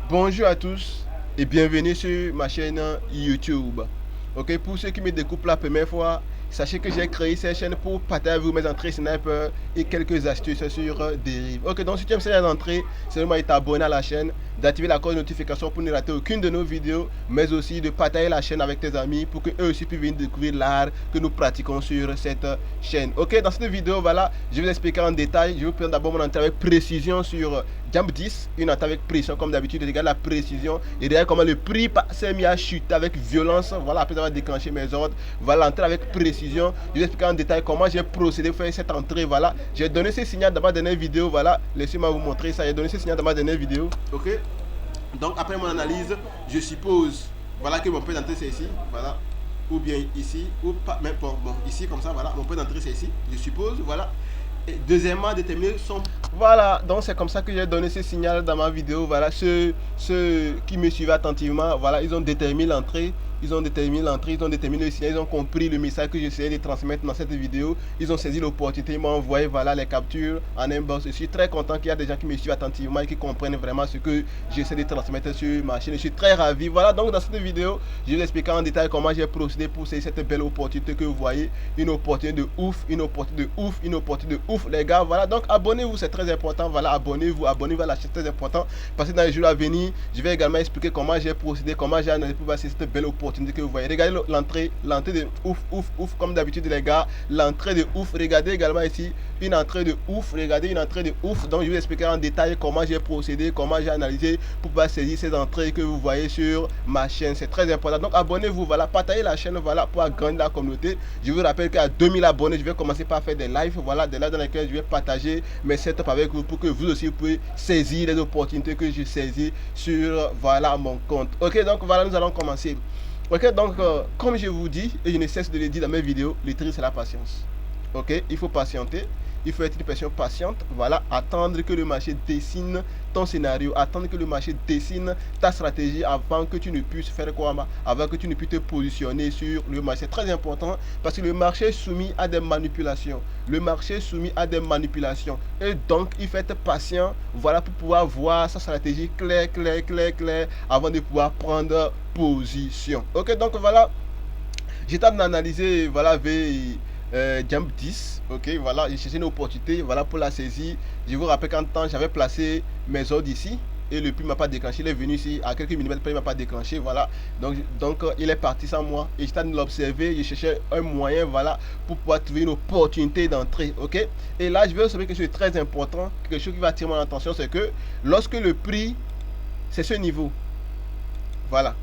Bonjour à tous et bienvenue sur ma chaîne YouTube. Ok, pour ceux qui me découvrent la première fois, sachez que j'ai créé cette chaîne pour partager avec vous mes entrées sniper et quelques astuces sur Deriv. Ok, donc si tu aimes ces entrées, c'est vraiment de t'abonner à la chaîne, d'activer la cloche de notification pour ne rater aucune de nos vidéos, mais aussi de partager la chaîne avec tes amis pour qu'eux aussi puissent venir découvrir l'art que nous pratiquons sur cette chaîne. Ok, dans cette vidéo, voilà, je vais vous expliquer en détail. Je vais vous présenter d'abord mon entrée avec précision sur Jump 10, une entrée avec pression comme d'habitude. Regarde la précision et regarde comment le prix s'est mis à chuter avec violence. Voilà, après avoir déclenché mes ordres. Voilà l'entrée avec précision. Je vais expliquer en détail comment j'ai procédé pour faire cette entrée. Voilà, j'ai donné ces signaux dans ma dernière vidéo. Voilà, laissez-moi vous montrer ça. J'ai donné ces signaux dans ma dernière vidéo. Ok. Donc après mon analyse, je suppose voilà que mon point d'entrée c'est ici. Voilà. Ou bien ici, ou pas, mais bon, ici comme ça, voilà, mon point d'entrée c'est ici, je suppose, voilà. Et deuxièmement, déterminer son... Voilà, donc c'est comme ça que j'ai donné ce signal dans ma vidéo. Voilà, ceux qui me suivaient attentivement, voilà, ils ont déterminé l'entrée, ils ont déterminé le signal, ils ont compris le message que j'essayais de transmettre dans cette vidéo. Ils ont saisi l'opportunité, ils m'ont envoyé, voilà, les captures en inbox. Je suis très content qu'il y a des gens qui me suivent attentivement et qui comprennent vraiment ce que j'essaie de transmettre sur ma chaîne. Je suis très ravi. Voilà, donc dans cette vidéo, je vais vous expliquer en détail comment j'ai procédé pour saisir cette belle opportunité que vous voyez. Une opportunité de ouf, une opportunité de ouf, une opportunité de ouf, les gars. Voilà, donc abonnez-vous, c'est très important. Voilà, abonnez-vous à la chaîne, c'est très important. Parce que dans les jours à venir, je vais également expliquer comment j'ai procédé, comment j'ai analysé pour voir cette belle opportunité que vous voyez. Regardez l'entrée de ouf, ouf, ouf, comme d'habitude, les gars. L'entrée de ouf. Regardez également ici une entrée de ouf. Regardez une entrée de ouf. Donc, je vais vous expliquer en détail comment j'ai procédé, comment j'ai analysé pour pouvoir saisir ces entrées que vous voyez sur ma chaîne. C'est très important. Donc, abonnez-vous, voilà, partagez la chaîne, voilà, pour agrandir la communauté. Je vous rappelle qu'à 2000 abonnés, je vais commencer par faire des lives, voilà, des lives dans lesquels je vais partager mes setups avec vous pour que vous aussi puissiez saisir les opportunités que je saisis sur, voilà, mon compte. Ok, donc voilà, nous allons commencer. Ok, donc comme je vous dis, et je ne cesse de le dire dans mes vidéos, le tri c'est la patience. Ok, il faut patienter, il faut être une personne patiente, voilà, attendre que le marché dessine ton scénario, attendre que le marché dessine ta stratégie avant que tu ne puisses faire quoi, avant que tu ne puisses te positionner sur le marché. C'est très important parce que le marché est soumis à des manipulations. Le marché est soumis à des manipulations. Et donc, il faut être patient, voilà, pour pouvoir voir sa stratégie claire, avant de pouvoir prendre position. Ok, donc voilà, j'étais en analyser, voilà, Jump 10, ok, voilà, j'ai cherché une opportunité, voilà, pour la saisir. Je vous rappelle qu'en temps, j'avais placé mes ordres ici et le prix m'a pas déclenché. Il est venu ici à quelques millimètres près, il m'a pas déclenché, voilà. Donc il est parti sans moi et j'étais en train de l'observer. Je cherchais un moyen, voilà, pour pouvoir trouver une opportunité d'entrée, ok. Et là, je vais observer quelque chose de très important, quelque chose qui va attirer mon attention, c'est que lorsque le prix, c'est ce niveau, voilà.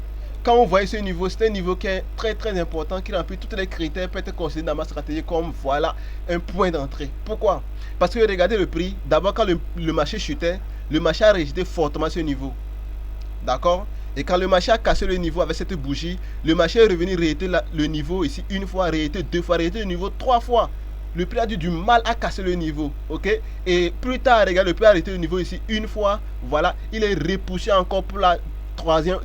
Quand on voit ce niveau, c'est un niveau qui est très important, qui remplit tous les critères, peut être considéré dans ma stratégie comme voilà un point d'entrée. Pourquoi? Parce que regardez le prix. D'abord, quand le marché chutait, le marché a rejeté fortement ce niveau. D'accord? Et quand le marché a cassé le niveau avec cette bougie, le marché est revenu réitérer le niveau ici une fois, réitérer deux fois, réitérer le niveau trois fois. Le prix a du mal à casser le niveau, ok? Et plus tard, regarde, le prix a arrêté le niveau ici une fois, voilà, il est repoussé encore pour la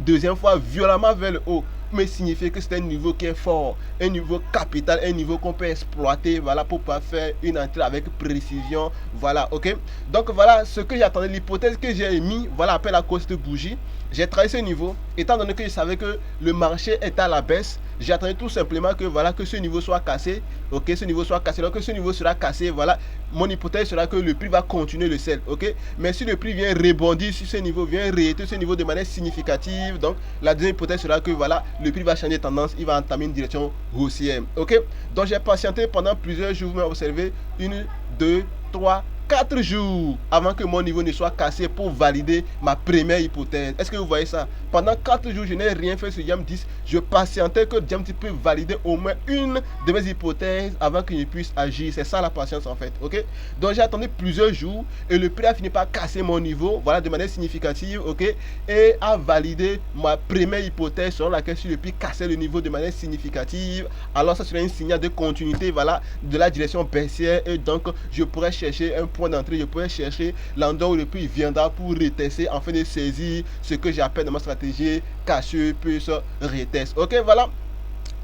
deuxième fois violemment vers le haut, mais signifie que c'est un niveau qui est fort, un niveau capital, un niveau qu'on peut exploiter, voilà, pour pouvoir faire une entrée avec précision, voilà, ok. Donc voilà ce que j'attendais, l'hypothèse que j'ai émise, voilà, après la cause de bougie, j'ai travaillé ce niveau, étant donné que je savais que le marché était à la baisse, j'attendais tout simplement que voilà, que ce niveau soit cassé, ok, ce niveau soit cassé, donc que ce niveau sera cassé, voilà, mon hypothèse sera que le prix va continuer le sell, ok. Mais si le prix vient rebondir sur ce niveau, vient réitérer ce niveau de manière significative, donc la deuxième hypothèse sera que voilà, le prix va changer de tendance, il va entamer une direction haussière, ok. Donc j'ai patienté pendant plusieurs jours, vous m'avez observé, 1, 2, 3, 4 jours avant que mon niveau ne soit cassé pour valider ma première hypothèse. Est-ce que vous voyez ça? Pendant 4 jours, je n'ai rien fait sur Jump 10. Je patientais que Jump 10 puisse valider au moins une de mes hypothèses avant que je puisse agir. C'est ça la patience en fait. Ok? Donc j'ai attendu plusieurs jours et le prix a fini par casser mon niveau, voilà, de manière significative, ok? Et a validé ma première hypothèse selon laquelle si le prix cassait le niveau de manière significative, alors ça serait un signal de continuité, voilà, de la direction baissière et donc je pourrais chercher un point d'entrée, je pourrais chercher l'endroit où le prix viendra pour retester afin de saisir ce que j'appelle dans ma stratégie cassure plus retest. Ok, voilà.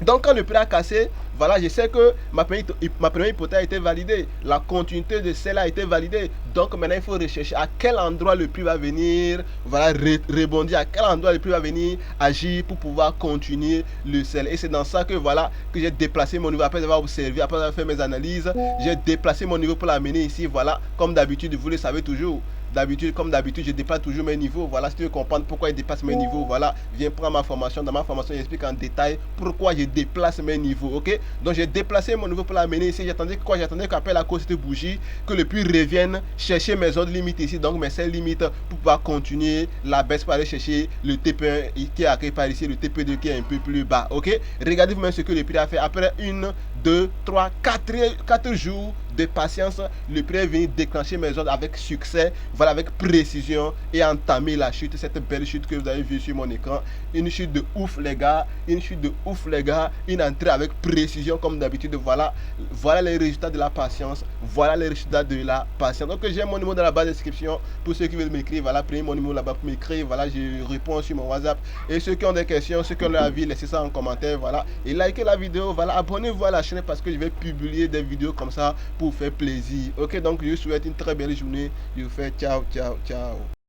Donc quand le prix a cassé, voilà, je sais que ma première hypothèse a été validée, la continuité de celle a été validée. Donc maintenant il faut rechercher à quel endroit le prix va venir, voilà, rebondir, à quel endroit le prix va venir agir pour pouvoir continuer le sell. Et c'est dans ça que voilà que j'ai déplacé mon niveau après avoir observé, après avoir fait mes analyses, j'ai déplacé mon niveau pour l'amener ici, voilà, comme d'habitude, vous le savez toujours. D'habitude, comme d'habitude, je dépasse toujours mes niveaux. Voilà, si tu veux comprendre pourquoi je dépasse mes niveaux, voilà, viens prendre ma formation. Dans ma formation, j'explique en détail pourquoi je déplace mes niveaux, ok? Donc, j'ai déplacé mon niveau pour l'amener ici. J'attendais quoi? J'attendais qu'après la cause de bougie, que le prix revienne chercher mes autres limites ici, donc mes seules limites pour pouvoir continuer la baisse pour aller chercher le TP1 qui est arrivé par ici, le TP2 qui est un peu plus bas, ok? Regardez vous-même ce que le prix a fait après 1, 2, 3, 4 jours de patience. Le prix est venu déclencher mes ordres avec succès, voilà, avec précision, et entamer la chute, cette belle chute que vous avez vue sur mon écran. Une chute de ouf les gars, une chute de ouf les gars, une entrée avec précision comme d'habitude. Voilà, voilà les résultats de la patience, voilà les résultats de la patience. Donc j'ai mon numéro dans la barre de description pour ceux qui veulent m'écrire. Voilà, prenez mon numéro là-bas pour m'écrire. Voilà, je réponds sur mon WhatsApp. Et ceux qui ont des questions, ceux qui ont leur avis, laissez ça en commentaire. Voilà, et likez la vidéo. Voilà, abonnez-vous à la chaîne parce que je vais publier des vidéos comme ça pour vous faire plaisir. Ok, donc je vous souhaite une très belle journée. Je vous fais ciao, ciao, ciao.